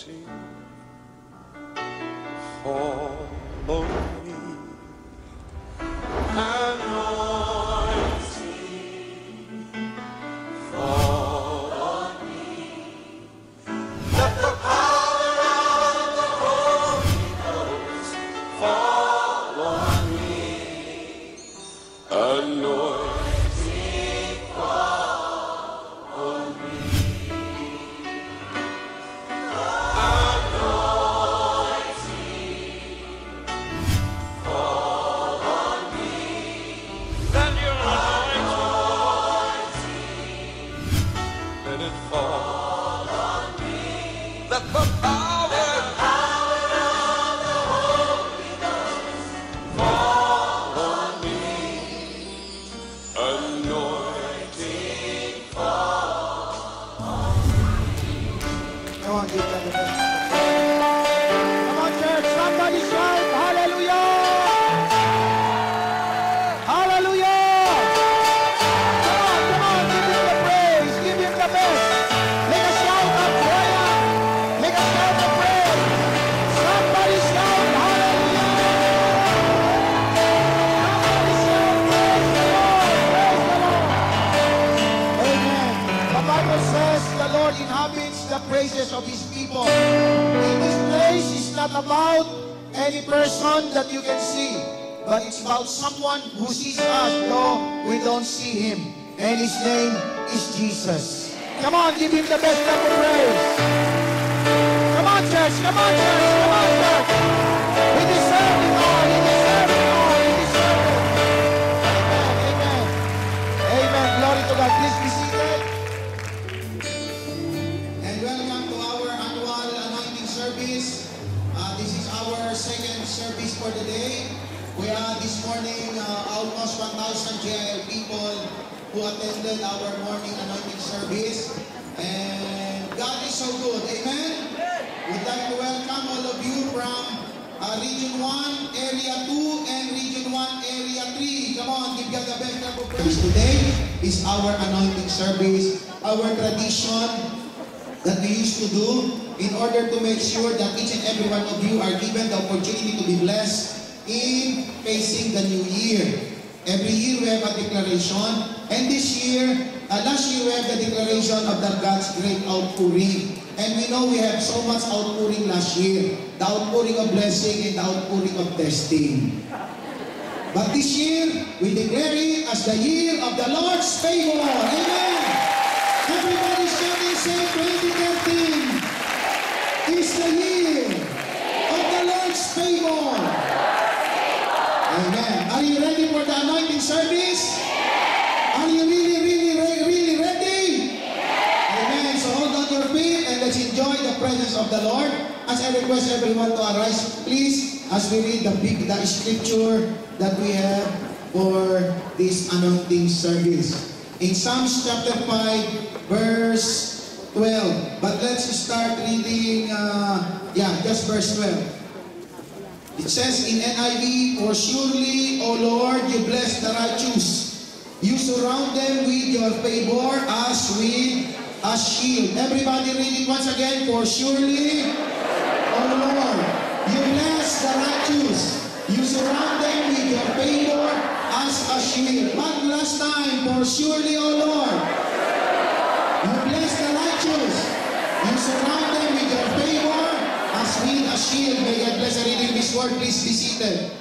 anointing fall on me. Anointing fall on me. Let the power of the Holy Ghost fall on me. Anointing fall on me. Let the power of the Holy Ghost fall on me. Anointing fall on me. Come on, give them the best. Come on, church. Somebody shout hallelujah. Hallelujah. Come on, give him the praise. Give him the best. Make a shout of prayer. Make a shout of praise. Somebody shout hallelujah. Somebody shout praise the Lord. Praise the Lord. Amen. The Bible says the Lord inhabits the praises of His people. In this place is not about any person that you can see, but it's about someone who sees us though we don't see Him. And His name is Jesus. Come on, give Him the best of the praise. Come on, church. Come on, church. Come on, church. We deserve it all. We deserve it all. We deserve it. Amen. Amen. Amen. Glory to God. Please be seated. And welcome to our annual anointing service. This is our second service for the day. We had this morning almost 1,000 JIL people who attended our morning anointing service. And God is so good. Amen? We'd like to welcome all of you from Region 1, Area 2, and Region 1, Area 3. Come on, give God the best of praise. Today is our anointing service, our tradition that we used to do in order to make sure that each and every one of you are given the opportunity to be blessed in facing the new year. Every year we have a declaration, and this year, last year we have the declaration of the God's great outpouring. And we know we have so much outpouring last year, the outpouring of blessing and the outpouring of testing. But this year, we declare it as the year of the Lord's favor. Amen. Everybody shouting, say 2013 is the year of the Lord's favor. Amen. Are you ready for the anointing service? Are you really ready? Amen. So hold on your feet and let's enjoy the presence of the Lord. As I request everyone to arise, please, as we read the scripture that we have for this anointing service. In Psalms chapter 5, verse 12. But let's start reading, just verse 12. It says in NIV, for surely, O Lord, you bless the righteous. You surround them with your favor as with a shield. Everybody read it once again. For surely, O Lord, you bless the righteous. You surround them with your favor as a shield. One last time. For surely, O Lord, you bless the righteous. You surround them with your favor as with a shield. May God bless the reading of this word. Please be seated.